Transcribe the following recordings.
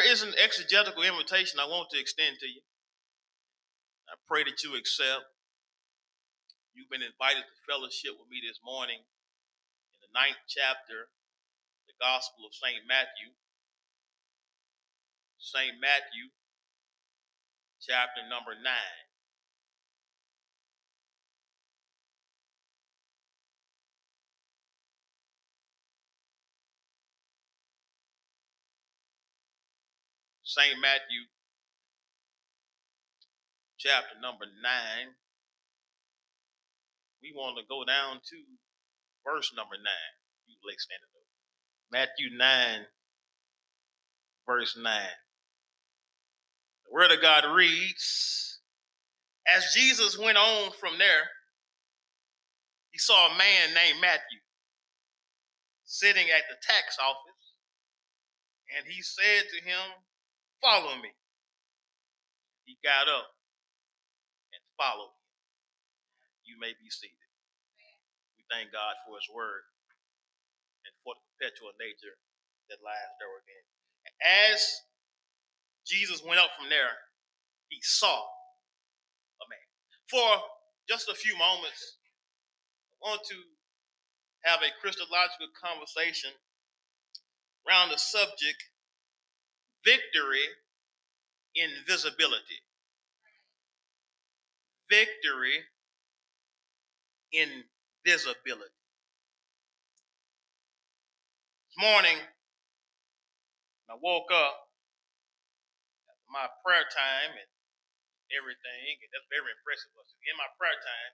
There is an exegetical invitation I want to extend to you. I pray that you accept. You've been invited to fellowship with me this morning in the 9th chapter, the Gospel of St. Matthew. St. Matthew, chapter number 9. St. Matthew, chapter number 9. We want to go down to verse number 9. You Blake standing up. Matthew 9, verse 9. The Word of God reads, as Jesus went on from there, he saw a man named Matthew sitting at the tax office, and he said to him, follow me. He got up and followed him. You may be seated. We thank God for his word and for the perpetual nature that lies there within. As Jesus went up from there, he saw a man. For just a few moments, I want to have a Christological conversation around the subject, victory in visibility. Victory in visibility. This morning, I woke up after my prayer time and everything, and that's very impressive. In my prayer time,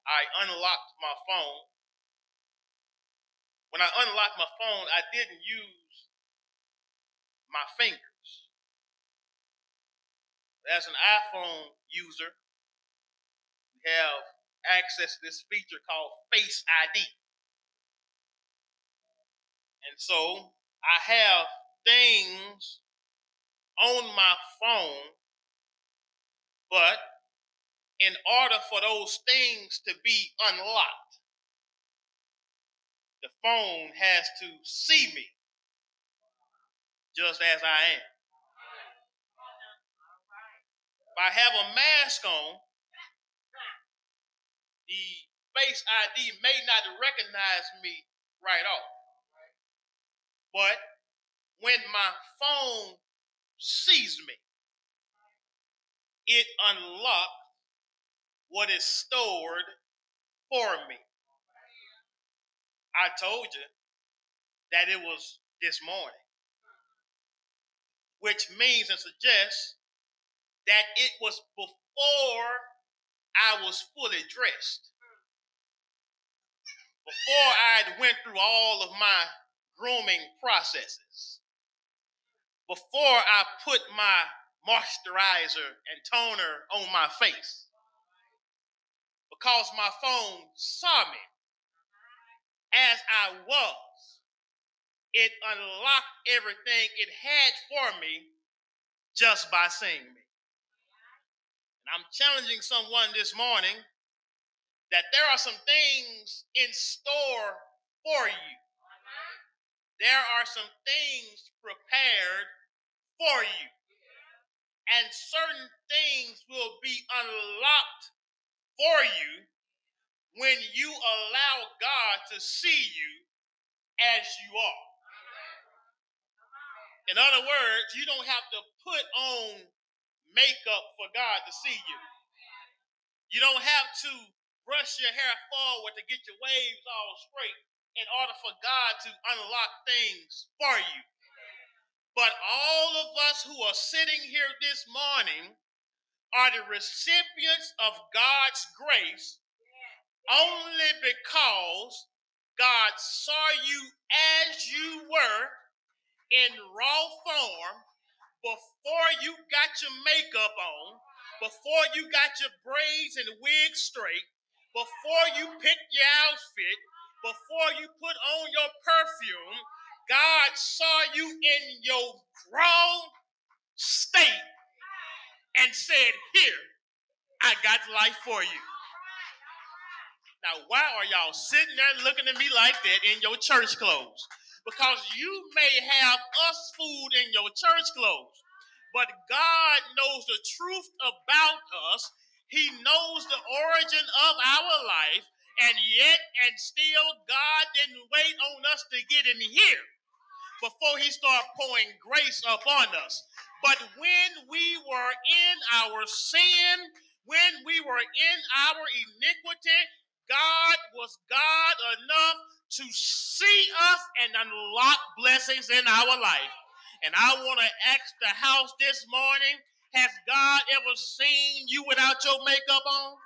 I unlocked my phone. When I unlocked my phone, I didn't use my fingers. As an iPhone user, we have access to this feature called Face ID. And so I have things on my phone, but in order for those things to be unlocked, the phone has to see me just as I am. If I have a mask on, the Face ID may not recognize me right off. But when my phone sees me, it unlocks what is stored for me. I told you that it was this morning, which means and suggests that it was before I was fully dressed, before I had went through all of my grooming processes, before I put my moisturizer and toner on my face, because my phone saw me as I was. It unlocked everything it had for me just by seeing me. And I'm challenging someone this morning that there are some things in store for you. There are some things prepared for you. And certain things will be unlocked for you when you allow God to see you as you are. In other words, you don't have to put on makeup for God to see you. You don't have to brush your hair forward to get your waves all straight in order for God to unlock things for you. But all of us who are sitting here this morning are the recipients of God's grace only because God saw you as you were in raw form before you got your makeup on, before you got your braids and wigs straight, before you picked your outfit, before you put on your perfume. God saw you in your raw state and said, here, I got life for you. Now, why are y'all sitting there looking at me like that in your church clothes? because you may have us food in your church clothes, but God knows the truth about us. He knows the origin of our life, and yet and still God didn't wait on us to get in here before he started pouring grace upon us. But when we were in our sin, when we were in our iniquity, God was God enough to see us and unlock blessings in our life. And I want to ask the house this morning, has God ever seen you without your makeup on?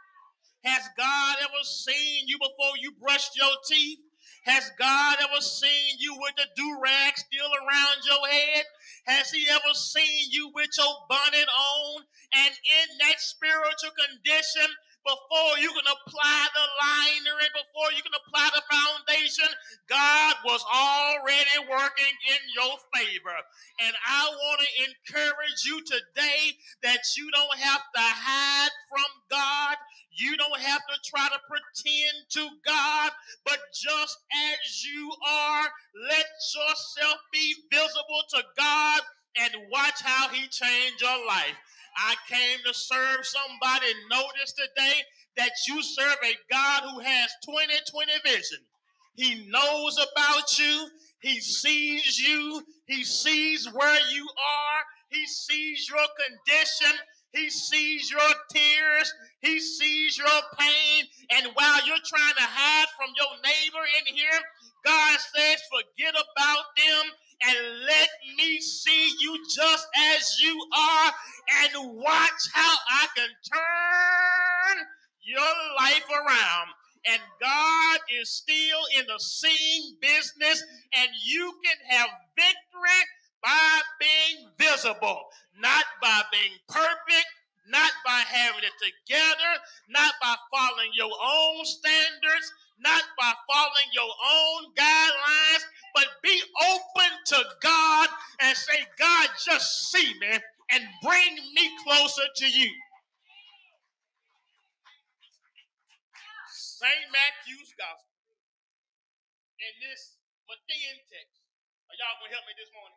Has God ever seen you before you brushed your teeth? Has God ever seen you with the do-rag still around your head? Has he ever seen you with your bonnet on and in that spiritual condition before you can apply the liner and before you can apply the foundation? God was already working in your favor. And I want to encourage you today that you don't have to hide from God. You don't have to try to pretend to God, but just as you are, let yourself be visible to God and watch how he changed your life. I came to serve somebody. Notice today that you serve a God who has 20/20 vision. He knows about you. He sees you. He sees where you are. He sees your condition. He sees your tears. He sees your pain. And while you're trying to hide from your neighbor in here, God says, forget about them and let me see you just as you are and watch how I can turn your life around. And God is still in the seeing business, and you can have victory by being visible, not by being perfect, not by having it together, not by following your own standards, not by following your own guidelines, but be open to God and say, God, just see me and bring me closer to you. St. Matthew's Gospel in this Matthean text. Are y'all going to help me this morning?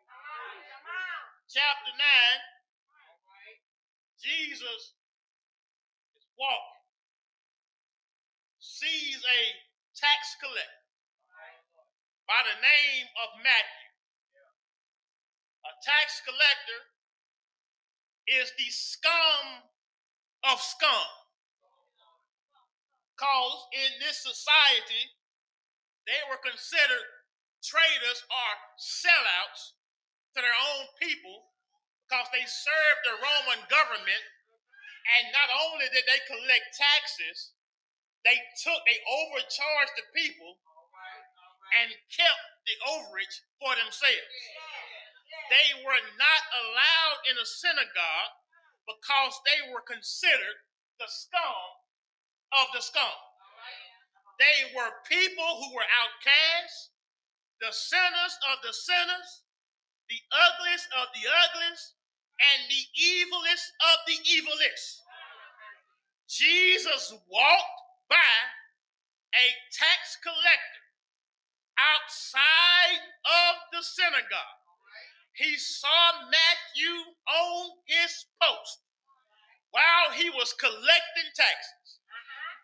Chapter 9, Jesus is walking, sees a tax collector by the name of Matthew. A tax collector is the scum of scum. Because in this society, they were considered traitors or sellouts to their own people because they served the Roman government. And not only did they collect taxes, they overcharged the people and kept the overage for themselves. They were not allowed in a synagogue because they were considered the scum of the scum. They were people who were outcasts, the sinners of the sinners, the ugliest of the ugliest, and the evilest of the evilest. Jesus walked by a tax collector outside of the synagogue. He saw Matthew on his post while he was collecting taxes,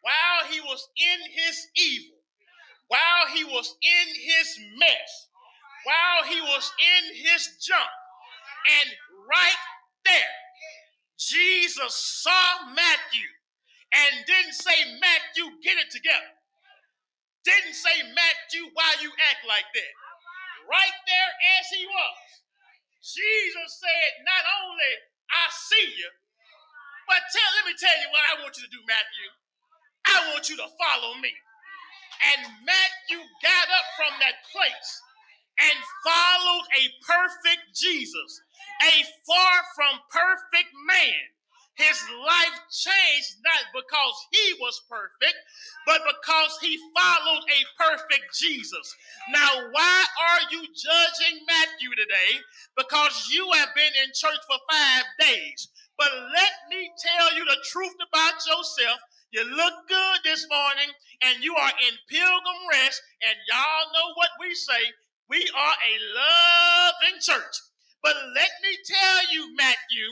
while he was in his evil, while he was in his mess, while he was in his junk. And right there, Jesus saw Matthew and didn't say, Matthew, get it together. Didn't say, Matthew, why you act like that. Right there as he was, Jesus said, not only I see you, but let me tell you what I want you to do, Matthew. I want you to follow me. And Matthew got up from that place and followed a perfect Jesus, a far from perfect man. His life changed not because he was perfect, but because he followed a perfect Jesus. Now, why are you judging Matthew today? Because you have been in church for 5 days. But let me tell you the truth about yourself. You look good this morning, and you are in Pilgrim Rest, and y'all know what we say. We are a loving church. But let me tell you, Matthew,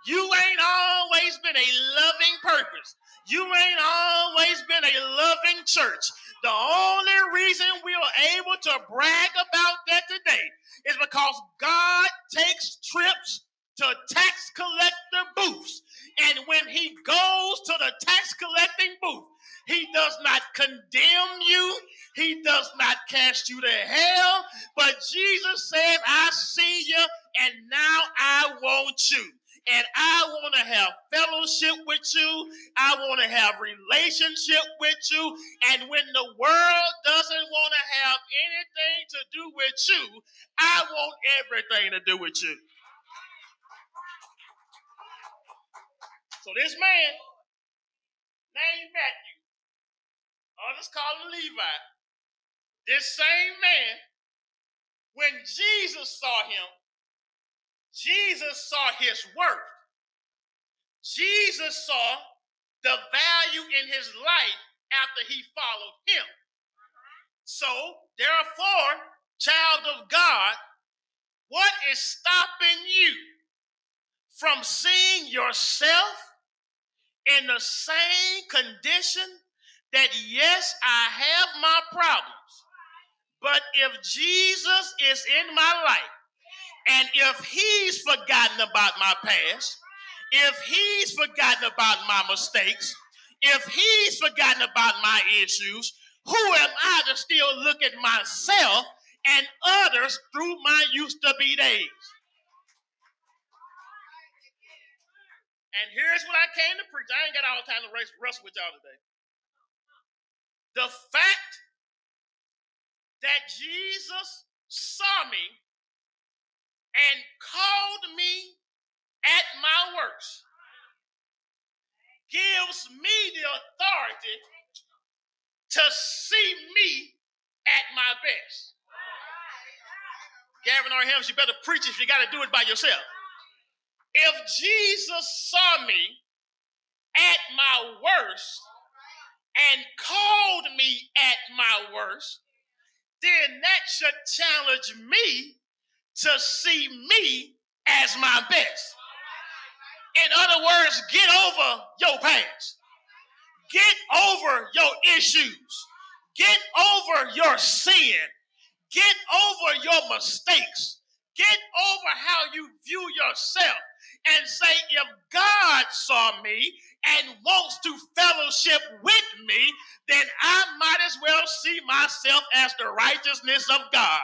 you ain't always been a loving purpose. You ain't always been a loving church. The only reason we are able to brag about that today is because God takes trips to tax collector booths. And when he goes to the tax collecting booth, he does not condemn you. He does not cast you to hell. But Jesus said, I see you, and now I want you. And I want to have fellowship with you. I want to have relationship with you. And when the world doesn't want to have anything to do with you, I want everything to do with you. So this man named Matthew, others call him Levi, this same man, when Jesus saw him, Jesus saw his worth. Jesus saw the value in his life after he followed him. So, therefore, child of God, what is stopping you from seeing yourself in the same condition that, yes, I have my problems, but if Jesus is in my life, and if he's forgotten about my past, if he's forgotten about my mistakes, if he's forgotten about my issues, who am I to still look at myself and others through my used to be days? And here's what I came to preach. I ain't got all the time to wrestle with y'all today. The fact that Jesus saw me and called me at my worst gives me the authority to see me at my best. Gavin R Hamms, you better preach if you got to do it by yourself. If Jesus saw me at my worst and called me at my worst, then that should challenge me to see me as my best. In other words, get over your past. Get over your issues. Get over your sin. Get over your mistakes. Get over how you view yourself and say, if God saw me and wants to fellowship with me, then I might as well see myself as the righteousness of God.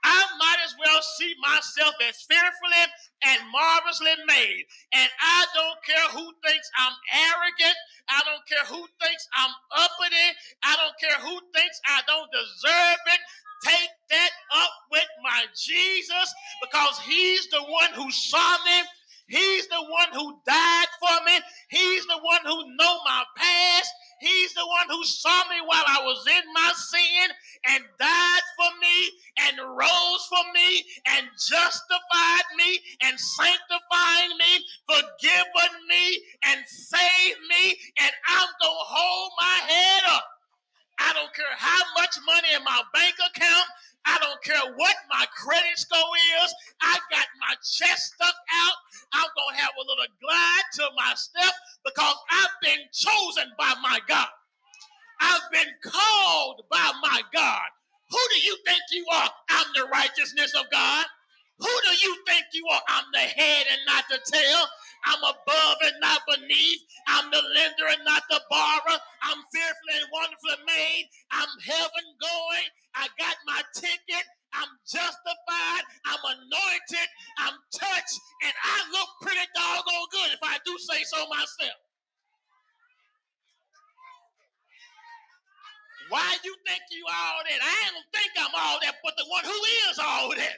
I might as well see myself as fearfully and marvelously made. And I don't care who thinks I'm arrogant. I don't care who thinks I'm uppity. I don't care who thinks I don't deserve it. Take that up with my Jesus, because he's the one who saw me. He's the one who died for me. He's the one who knows my past. He's the one who saw me while I was in my sin and died for me and rose for me and justified me and sanctified me, forgiven me and saved me, and I'm going to hold my head up. I don't care how much money in my bank account. I don't care what my credit score is. I got my chest stuck out. I'm going to have a little glide to my step because I've been chosen by my God. I've been called by my God. Who do you think you are? I'm the righteousness of God. Who do you think you are? I'm the head and not the tail. I'm above and not beneath. I'm the lender and not the borrower. I'm fearfully and wonderfully made. I'm heaven going. I got my ticket. I'm justified. I'm anointed. I'm touched. And I look pretty doggone good if I do say so myself. Why you think you all that? I don't think I'm all that, but the one who is all that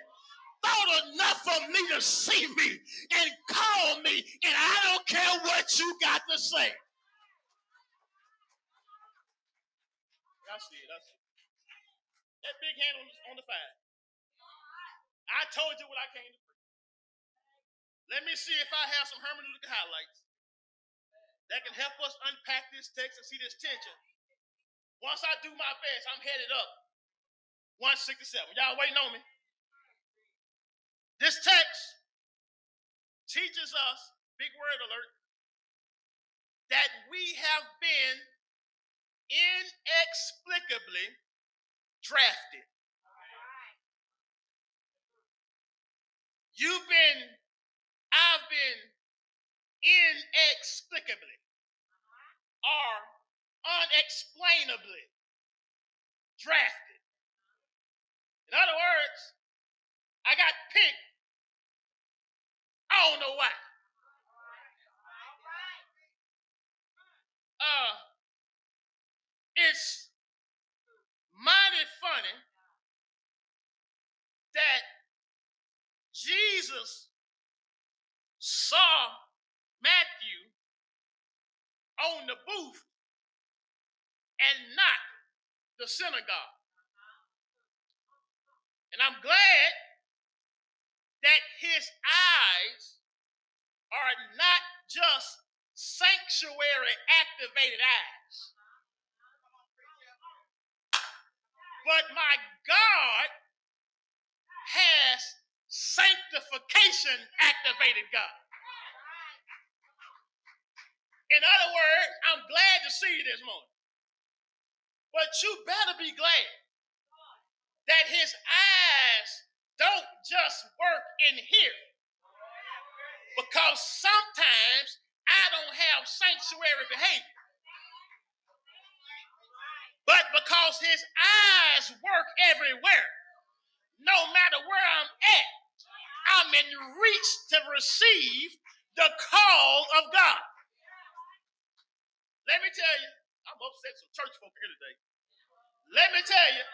thought enough for me to see me and call me, and I don't care what you got to say. I see it. That big hand on the five. I told you what I came to preach. Let me see if I have some hermeneutic highlights that can help us unpack this text and see this tension. Once I do my best, I'm headed up 167. Y'all waiting on me? This text teaches us, big word alert, that we have been inexplicably drafted. I've been inexplicably or unexplainably drafted. In other words, I got picked. I don't know why. It's mighty funny that Jesus saw Matthew on the booth and not the synagogue. And I'm glad that his eyes are not just sanctuary activated eyes, but my God has sanctification activated God. In other words, I'm glad to see you this morning. But you better be glad that his eyes don't just work in here. Because sometimes I don't have sanctuary behavior. But because his eyes work everywhere, no matter where I'm at, I'm in reach to receive the call of God. Let me tell you, I'm upset some church folk here today. Let me tell you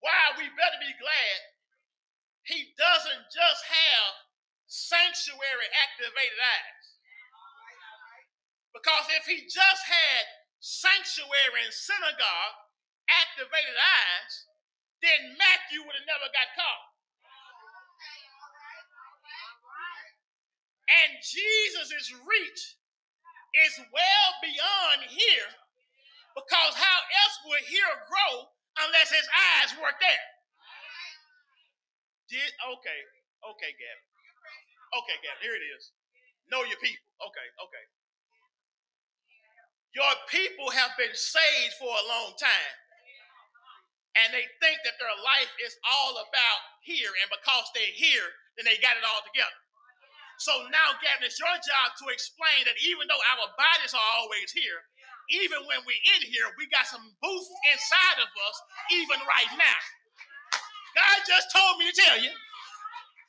why we better be glad he doesn't just have sanctuary activated eyes. Because if he just had sanctuary and synagogue activated eyes, then Matthew would have never got caught. And Jesus' reach is well beyond here, because how else would here grow unless his eyes were there? Okay, Gavin. Okay, Gavin, here it is. Know your people. Okay. Your people have been saved for a long time. And they think that their life is all about here. And because they're here, then they got it all together. So now, Gavin, it's your job to explain that even though our bodies are always here, even when we're in here, we got some booth inside of us, even right now. God just told me to tell you,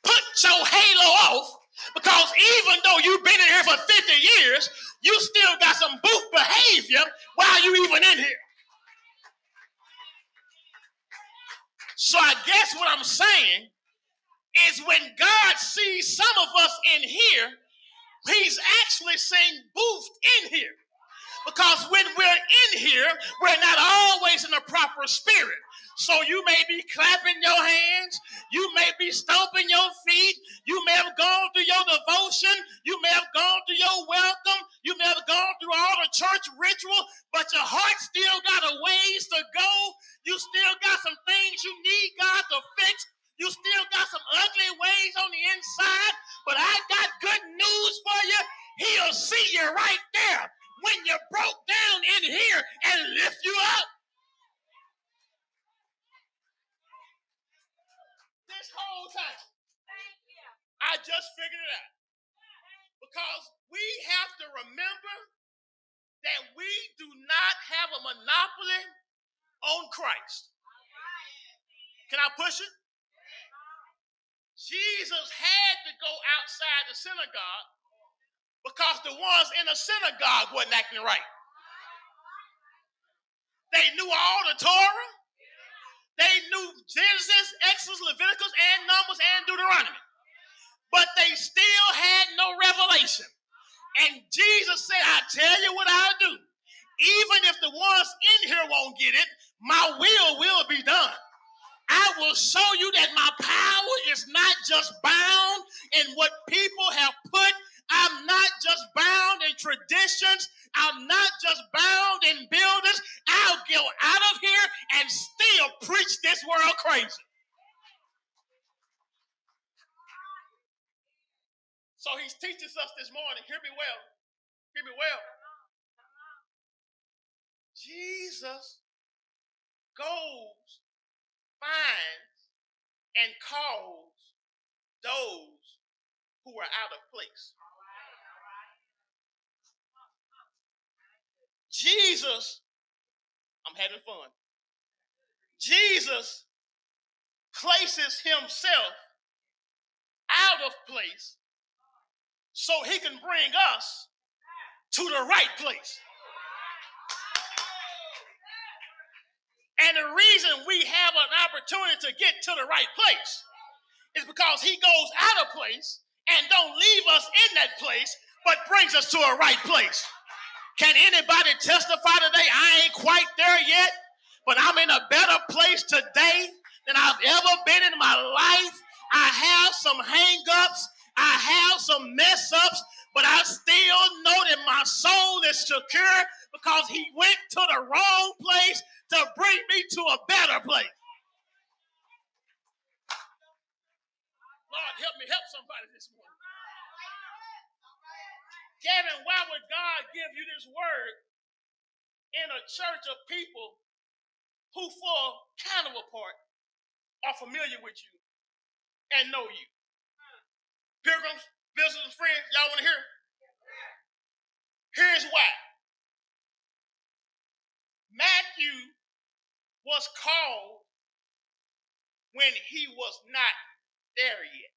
put your halo off, because even though you've been in here for 50 years, you still got some booth behavior while you even in here. So I guess what I'm saying is when God sees some of us in here, he's actually seeing booth in here. Because when we're in here, we're not always in the proper spirit. So you may be clapping your hands. You may be stomping your feet. You may have gone through your devotion. You may have gone through your welcome. You may have gone through all the church ritual, but your heart still got a ways to go. You still got some things you need God to fix. You still got some ugly ways on the inside, but I got good news for you. He'll see you right there when you broke down in here and lift you up. This whole time, I just figured it out. Because we have to remember that we do not have a monopoly on Christ. Can I push it? Jesus had to go outside the synagogue because the ones in the synagogue wasn't acting right. They knew all the Torah. They knew Genesis, Exodus, Leviticus, and Numbers, and Deuteronomy. But they still had no revelation. And Jesus said, I tell you what I'll do. Even if the ones in here won't get it, my will be done. I will show you that my power is not just bound in what people have put I'm not just bound in traditions. I'm not just bound in buildings. I'll go out of here and still preach this world crazy. So he teaches us this morning. Hear me well. Hear me well. Jesus goes, finds, and calls those who are out of place. Jesus, I'm having fun. Jesus places himself out of place so he can bring us to the right place. And the reason we have an opportunity to get to the right place is because he goes out of place and don't leave us in that place, but brings us to a right place. Can anybody testify today? I ain't quite there yet, but I'm in a better place today than I've ever been in my life. I have some hang-ups. I have some mess-ups, but I still know that my soul is secure because he went to the wrong place to bring me to a better place. Lord, help me help somebody this morning. Gavin, why would God give you this word in a church of people who for kind of a part are familiar with you and know you? Pilgrims, visitors, friends, y'all want to hear? Here's why. Matthew was called when he was not there yet.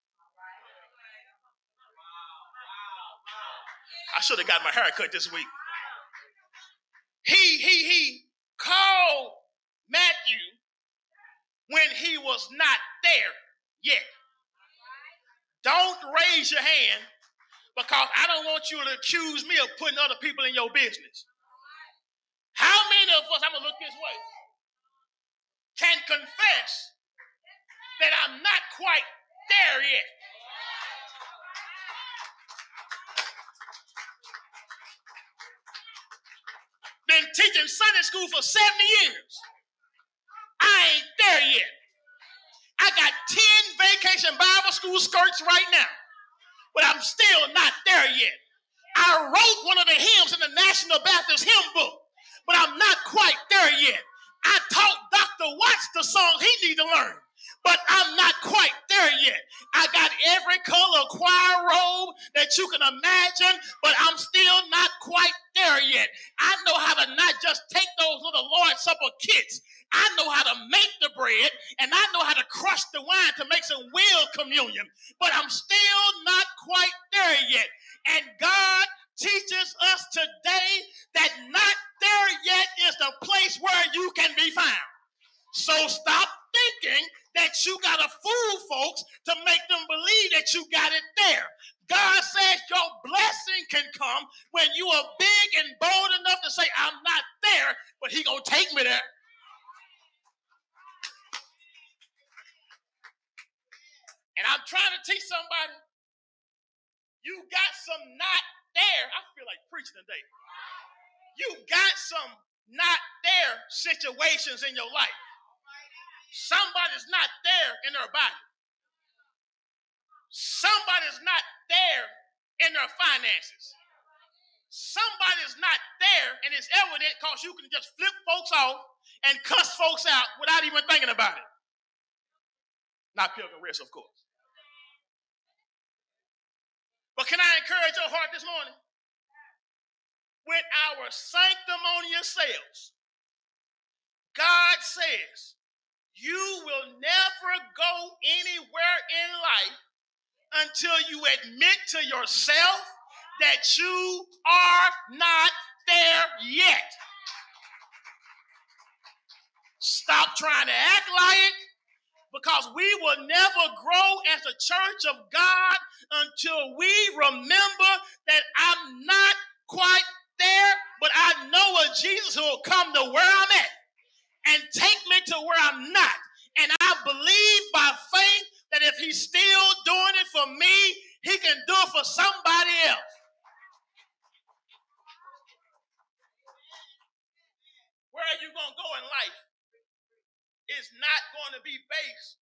I should have got my hair cut this week. He called Matthew when he was not there yet. Don't raise your hand because I don't want you to accuse me of putting other people in your business. How many of us, I'm going to look this way, can confess that I'm not quite there yet? Been teaching Sunday school for 70 years. I ain't there yet. I got 10 vacation Bible school skirts right now, but I'm still not there yet. I wrote one of the hymns in the National Baptist Hymn Book, but I'm not quite there yet. I taught Dr. Watts the song he need to learn, but I'm not quite there yet. I got every color choir robe that you can imagine, but I'm still not quite there yet. I know how to not just take those little Lord's Supper kits. I know how to make the bread, and I know how to crush the wine to make some real communion, but I'm still not quite there yet. And God teaches us today that not there yet is the place where you can be found. So stop thinking that you got to fool folks to make them believe that you got it there. God says your blessing can come when you are big and bold enough to say, I'm not there, but he going to take me there. And I'm trying to teach somebody, you got some not there. I feel like preaching today. You got some not there situations in your life. Somebody's not there in their body. Somebody's not there in their finances. Somebody's not there, and it's evident because you can just flip folks off and cuss folks out without even thinking about it. Not Pilgrim Rest, of course. But can I encourage your heart this morning? With our sanctimonious selves, God says, you will never go anywhere in life until you admit to yourself that you are not there yet. Stop trying to act like it, because we will never grow as a church of God until we remember that I'm not quite there, but I know a Jesus who will come to where I'm at and take me to where I'm not. And I believe by faith that if he's still doing it for me, He can do it for somebody else. Where are you going to go in life is not going to be based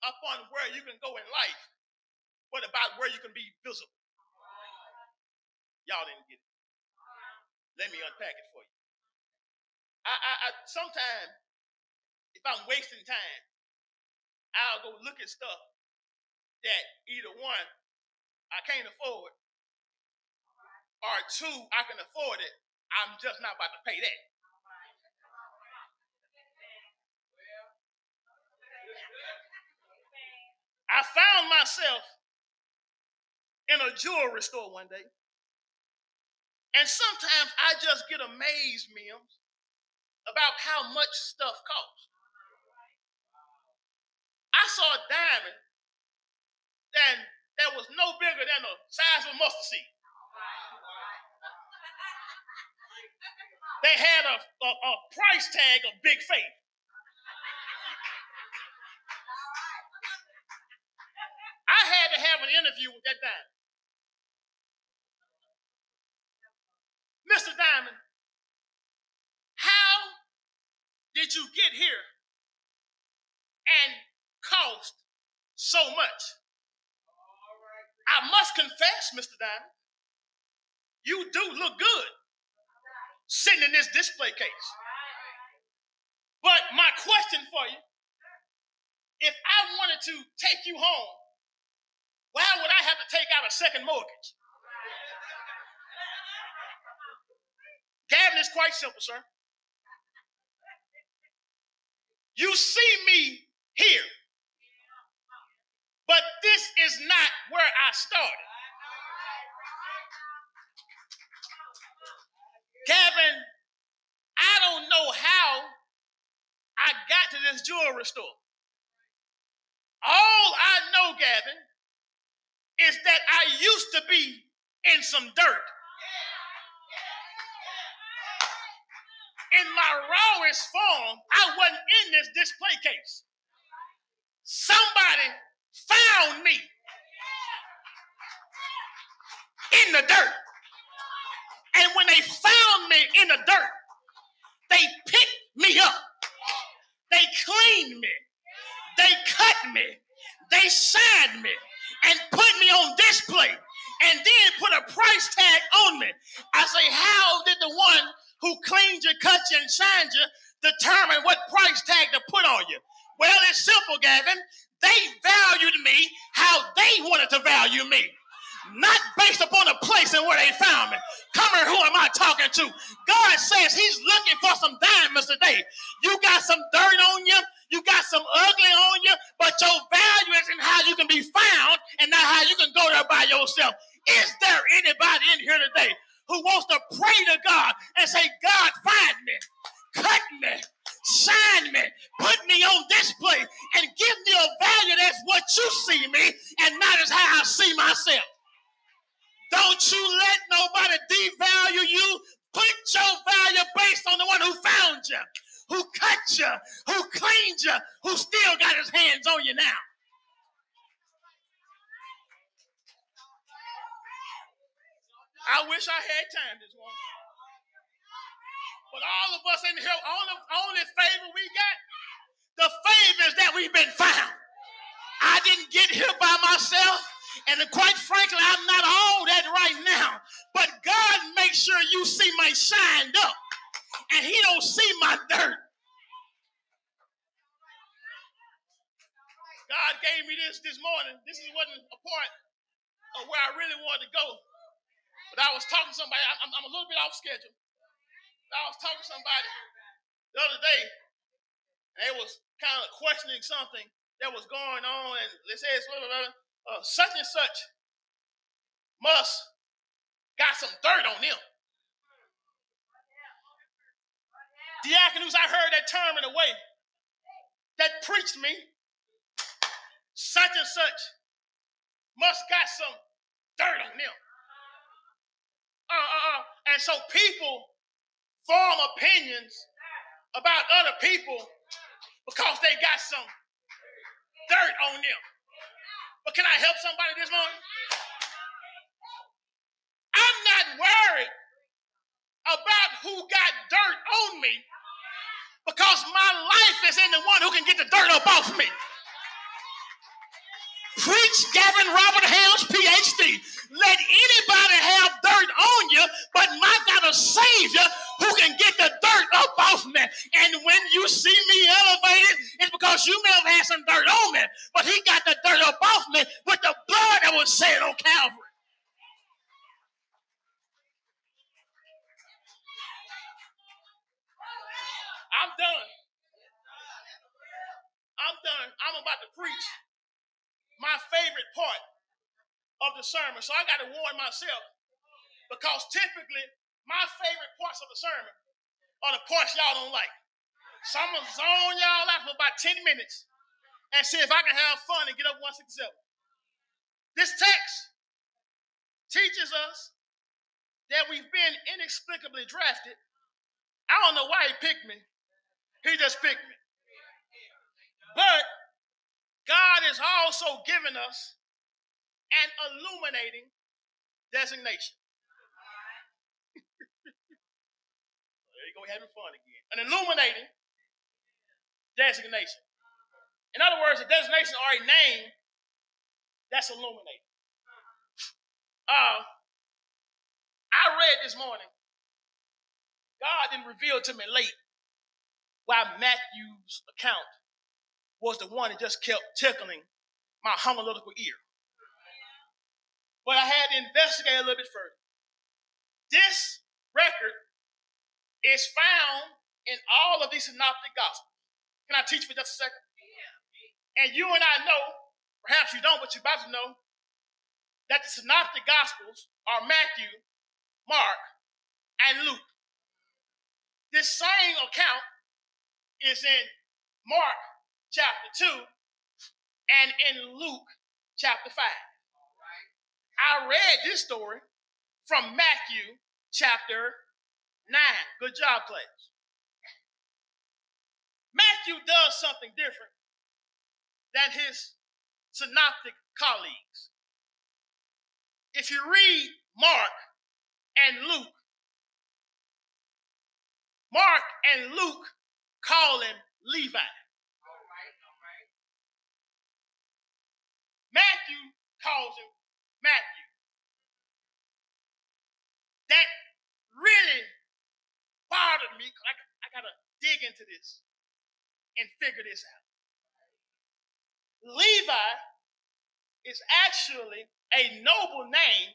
upon where you can go in life, but about where you can be visible. Y'all didn't get it. Let me unpack it for you. I sometimes, if I'm wasting time, I'll go look at stuff that either one, I can't afford, or two, I can afford it. I'm just not about to pay that. I found myself in a jewelry store one day, and sometimes I just get amazed, Mims, about how much stuff costs. I saw a diamond that was no bigger than the size of a mustard seed. They had a price tag of big faith. I had to have an interview with that diamond. Mr. Diamond, how did you get here and cost so much? I must confess, Mr. Diamond, you do look good sitting in this display case. But my question for you, if I wanted to take you home, why would I have to take out a second mortgage? Gavin, it's quite simple, sir. You see me here, but this is not where I started. Gavin, I don't know how I got to this jewelry store. All I know, Gavin, is that I used to be in some dirt. In my rawest form, I wasn't in this display case. Somebody found me in the dirt. And when they found me in the dirt, they picked me up. They cleaned me. They cut me. They shined me and put me on display and then put a price tag on me. I say, how did the one who cleaned you, cut you, and shined you determine what price tag to put on you? Well, it's simple, Gavin. They valued me how they wanted to value me, not based upon the place and where they found me. Come here, who am I talking to? God says he's looking for some diamonds today. You got some dirt on you. You got some ugly on you, but your value is in how you can be found and not how you can go there by yourself. Is there anybody in here today who wants to pray to God and say, God, find me, cut me, shine me, put me on display, and give me a value that's what you see me and not as how I see myself? Don't you let nobody devalue you. Put your value based on the one who found you, who cut you, who cleaned you, who still got his hands on you now. I wish I had time this morning. But all of us in here, only favor we got, the favor is that we've been found. I didn't get here by myself, and quite frankly, I'm not all that right now. But God makes sure you see my shined up, and he don't see my dirt. God gave me this morning. This wasn't a part of where I really wanted to go. But I was talking to somebody. I'm a little bit off schedule. I was talking to somebody the other day, and they was kind of questioning something that was going on, and they said, such and such must got some dirt on them. Diaconus, I heard that term in a way that preached me. Such and such must got some dirt on them. And so people form opinions about other people because they got some dirt on them. But can I help somebody this morning? worried about who got dirt on me because my life is in the one who can get the dirt up off me. Preach, Gavin R Hamms, PhD. Let anybody have dirt on you, but I got a Savior who can get the dirt up off me. And when you see me elevated, it's because you may have had some dirt on me, but he got the dirt up off me with the blood that was shed on Calvary. I'm done. I'm about to preach my favorite part of the sermon. So I got to warn myself, because typically my favorite parts of the sermon are the parts y'all don't like. So I'm going to zone y'all out for about 10 minutes and see if I can have fun and get up 167. This text teaches us that we've been inexplicably drafted. I don't know why he picked me. He just picked me. But God is also giving us an illuminating designation. There you go, having fun again. An illuminating designation. In other words, a designation or a name that's illuminating. I read this morning, God didn't reveal to me late why Matthew's account was the one that just kept tickling my homiletical ear. But I had to investigate a little bit further. This record is found in all of these synoptic gospels. Can I teach for just a second? And you and I know, perhaps you don't, but you're about to know, that the synoptic gospels are Matthew, Mark, and Luke. This same account is in Mark chapter 2 and in Luke chapter 5. I read this story from Matthew chapter 9. Good job, class. Matthew does something different than his synoptic colleagues. If you read Mark and Luke call him Levi. Matthew calls him Matthew. That really bothered me because I got to dig into this and figure this out. Levi is actually a noble name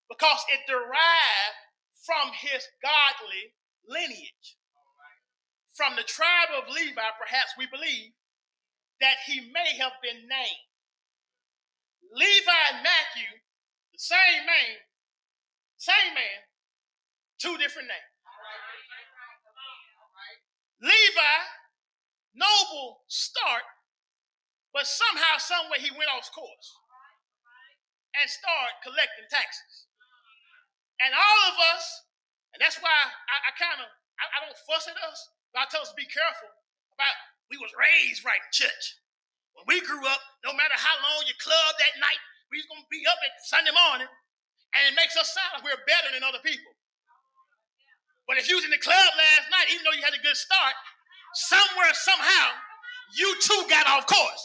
because it derived from his godly lineage. From the tribe of Levi, perhaps we believe that he may have been named. Levi and Matthew, the same man, two different names. Levi, noble start, but somehow, someway he went off course and started collecting taxes. And all of us, and that's why I don't fuss at us, but I tell us to be careful about, we was raised right in church. When we grew up, no matter how long you clubbed that night, we was going to be up at Sunday morning, and it makes us sound like we're better than other people. But if you was in the club last night, even though you had a good start, somewhere, somehow, you too got off course.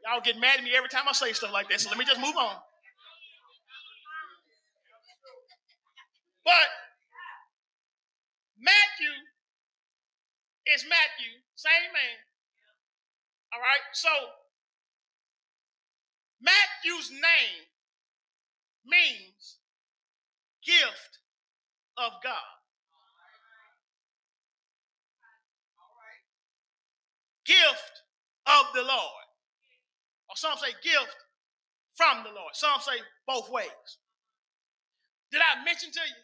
Y'all get mad at me every time I say stuff like that, so let me just move on. But Matthew is Matthew, same man. All right, so Matthew's name means gift of God. Gift of the Lord. Or some say gift from the Lord. Some say both ways. Did I mention to you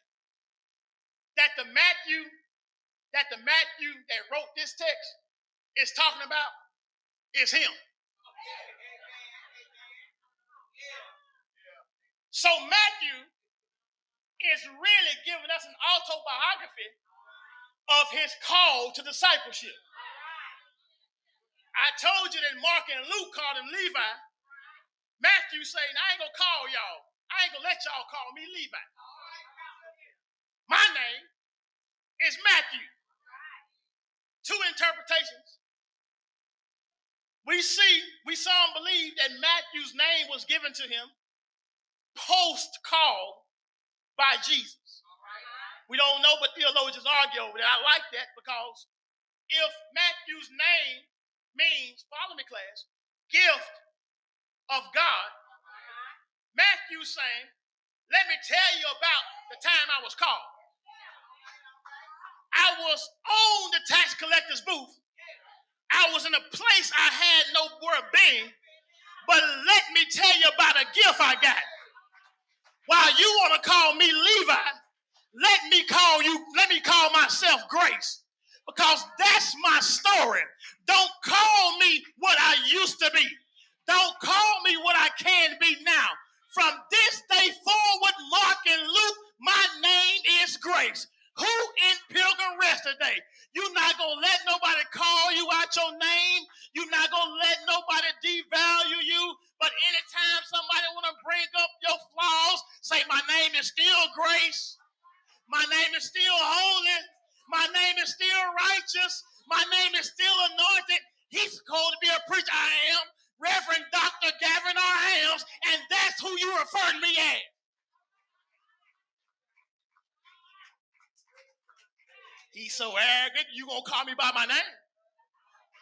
that the Matthew that wrote this text is talking about is him? So Matthew is really giving us an autobiography of his call to discipleship. I told you that Mark and Luke called him Levi. Matthew saying, I ain't gonna call y'all. I ain't gonna let y'all call me Levi. My name is Matthew. Two interpretations. We saw and believe that Matthew's name was given to him post-call by Jesus. We don't know, but theologians argue over that. I like that because if Matthew's name means, follow me class, gift of God, Matthew's saying, let me tell you about the time I was called. I was on the tax collector's booth. I was in a place I had nowhere being, but let me tell you about a gift I got. While you want to call me Levi, let me call myself Grace, because that's my story. Don't call me what I used to be. Don't call me what I can be now. From this day forward, Mark and Luke, my name is Grace. Who in Pilgrim Rest today? You're not going to let nobody call you out your name. You're not going to let nobody devalue you. But anytime somebody want to bring up your flaws, say my name is still Grace. My name is still holy. My name is still righteous. My name is still anointed. He's called to be a preacher. I am Reverend Dr. Gavin R Hamms, and that's who you refer to me as. He's so arrogant, you gonna call me by my name?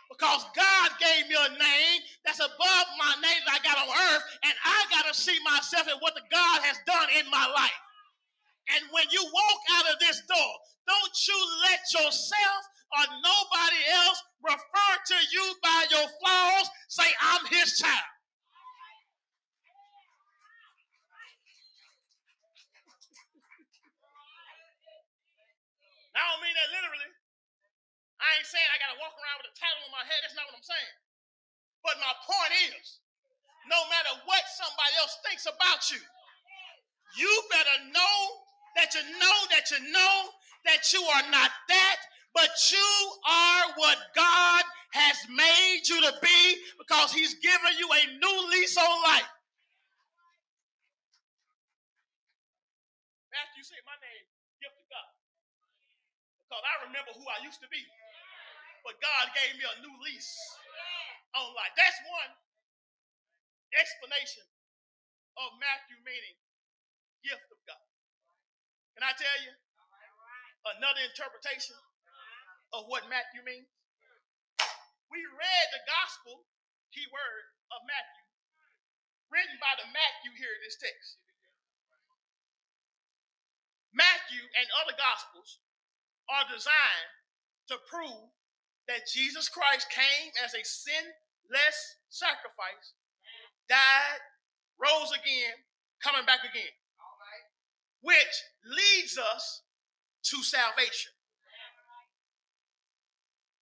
Because God gave me a name that's above my name that I got on earth, and I gotta see myself in what the God has done in my life. And when you walk out of this door, don't you let yourself or nobody else refer to you by your flaws. Say, I'm his child. I don't mean that literally. I ain't saying I got to walk around with a title on my head. That's not what I'm saying. But my point is, no matter what somebody else thinks about you, you better know that you know that you know that you are not that, but you are what God has made you to be, because he's given you a new lease on life. Matthew said, my name, gift to God. Because I remember who I used to be. But God gave me a new lease on life. That's one explanation of Matthew meaning gift of God. Can I tell you another interpretation of what Matthew means? We read the gospel, key word, of Matthew, written by the Matthew here in this text. Matthew and other gospels are designed to prove that Jesus Christ came as a sinless sacrifice, died, rose again, coming back again, which leads us to salvation.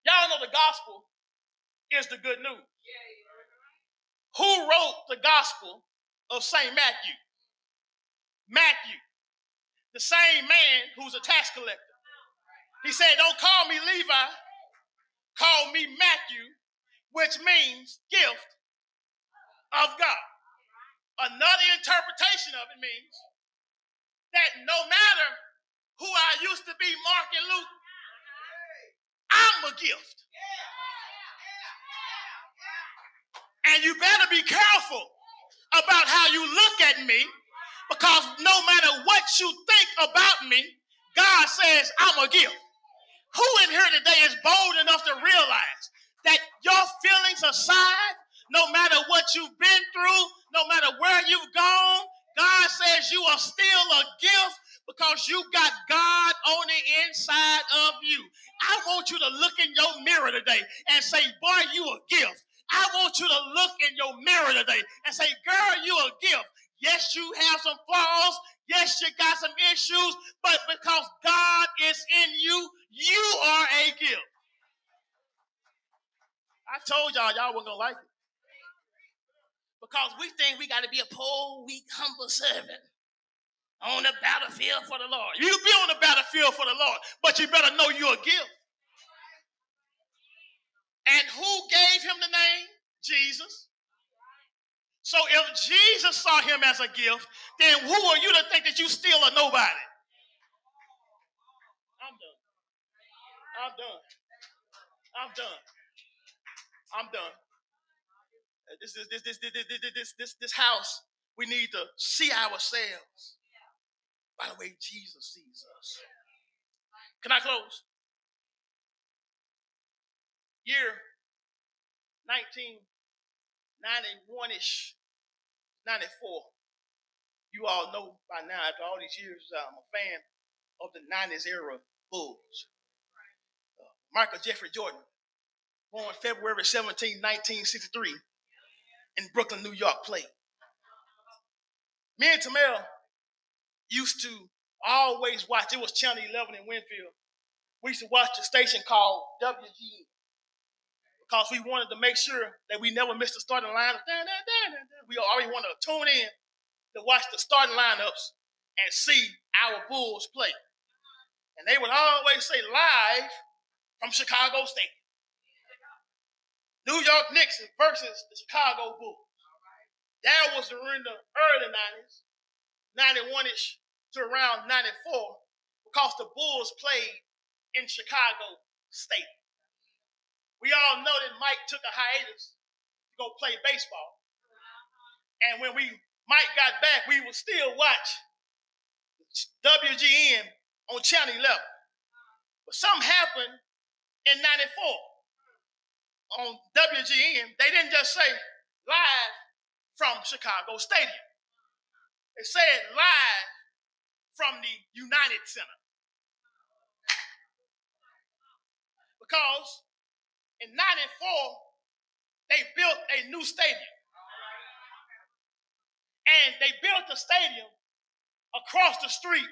Y'all know the gospel is the good news. Who wrote the gospel of St. Matthew? Matthew, the same man who's a tax collector. He said, don't call me Levi, call me Matthew, which means gift of God. Another interpretation of it means that no matter who I used to be, Mark and Luke, I'm a gift. And you better be careful about how you look at me, because no matter what you think about me, God says I'm a gift. Who in here today is bold enough to realize that your feelings aside, no matter what you've been through, no matter where you've gone, God says you are still a gift because you got God on the inside of you. I want you to look in your mirror today and say, boy, you a gift. I want you to look in your mirror today and say, girl, you a gift. Yes, you have some flaws. Yes, you got some issues, but because God is in you, you are a gift. I told y'all weren't going to like it. Because we think we got to be a poor, weak, humble servant on the battlefield for the Lord. You be on the battlefield for the Lord, but you better know you're a gift. And who gave him the name? Jesus. So if Jesus saw him as a gift, then who are you to think that you still a nobody? I'm done. I'm done. I'm done. I'm done. This house, we need to see ourselves by the way Jesus sees us. Can I close? Year 1991-ish, 94. You all know by now, after all these years, I'm a fan of the 90s era Bulls. Michael Jeffrey Jordan, born February 17, 1963, in Brooklyn, New York, played. Me and Tamel used to always watch. It was Channel 11 in Winfield. We used to watch the station called WG because we wanted to make sure that we never missed the starting lineup. We always wanted to tune in to watch the starting lineups and see our Bulls play. And they would always say live from Chicago State. New York Knicks versus the Chicago Bulls. That was during the early 90s, 91-ish to around 94, because the Bulls played in Chicago State. We all know that Mike took a hiatus to go play baseball. And when Mike got back, we would still watch WGN on Channel 11. But something happened in 94 on WGN. They didn't just say live from Chicago Stadium. They said live from the United Center. Because in 94, they built a new stadium. And they built the stadium across the street,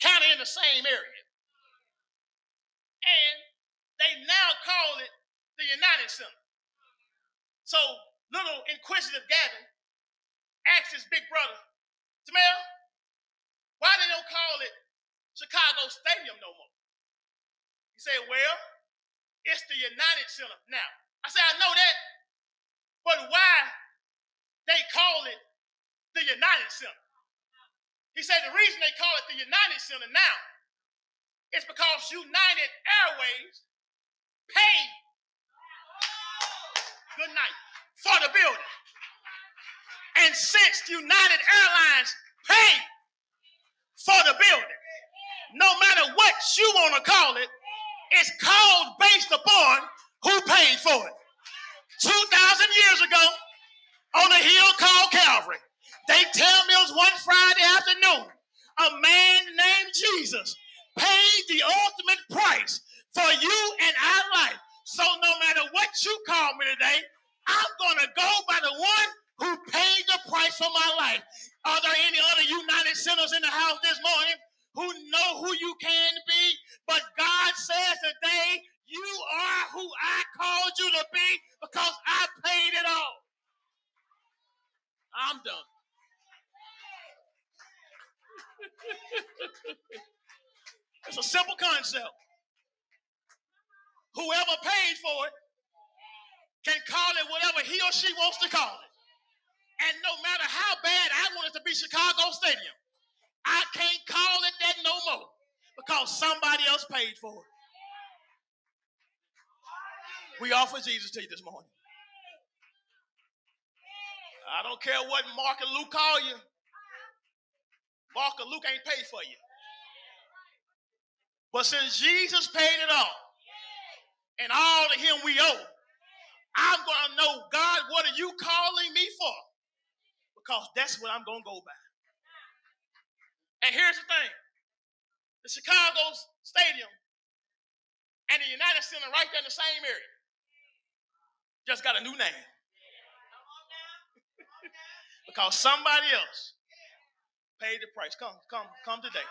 kind of in the same area. And they now call it the United Center. So little inquisitive Gavin asked his big brother, Tamel, why they don't call it Chicago Stadium no more? He said, well, it's the United Center now. I said, I know that, but why they call it the United Center? He said the reason they call it the United Center now is because United Airways paid, good night, for the building. And since United Airlines paid for the building, no matter what you want to call it, it's called based upon who paid for it. 2,000 years ago, on a hill called Calvary, they tell me it was one Friday afternoon, a man named Jesus paid the ultimate price for you and our life. So no matter what you call me today, I'm going to go by the one who paid the price for my life. Are there any other United Sinners in the house this morning who know who you can be? But God says today, you are who I called you to be because I paid it all. I'm done. It's a simple concept. Whoever paid for it can call it whatever he or she wants to call it. And no matter how bad I want it to be Chicago Stadium, I can't call it that no more because somebody else paid for it. We offer Jesus to you this morning. I don't care what Mark and Luke call you. Mark and Luke ain't paid for you. But since Jesus paid it all, and all to him we owe, I'm going to know, God, what are you calling me for? Because that's what I'm going to go by. And here's the thing. The Chicago Stadium and the United Center right there in the same area just got a new name. Because somebody else paid the price. Come today.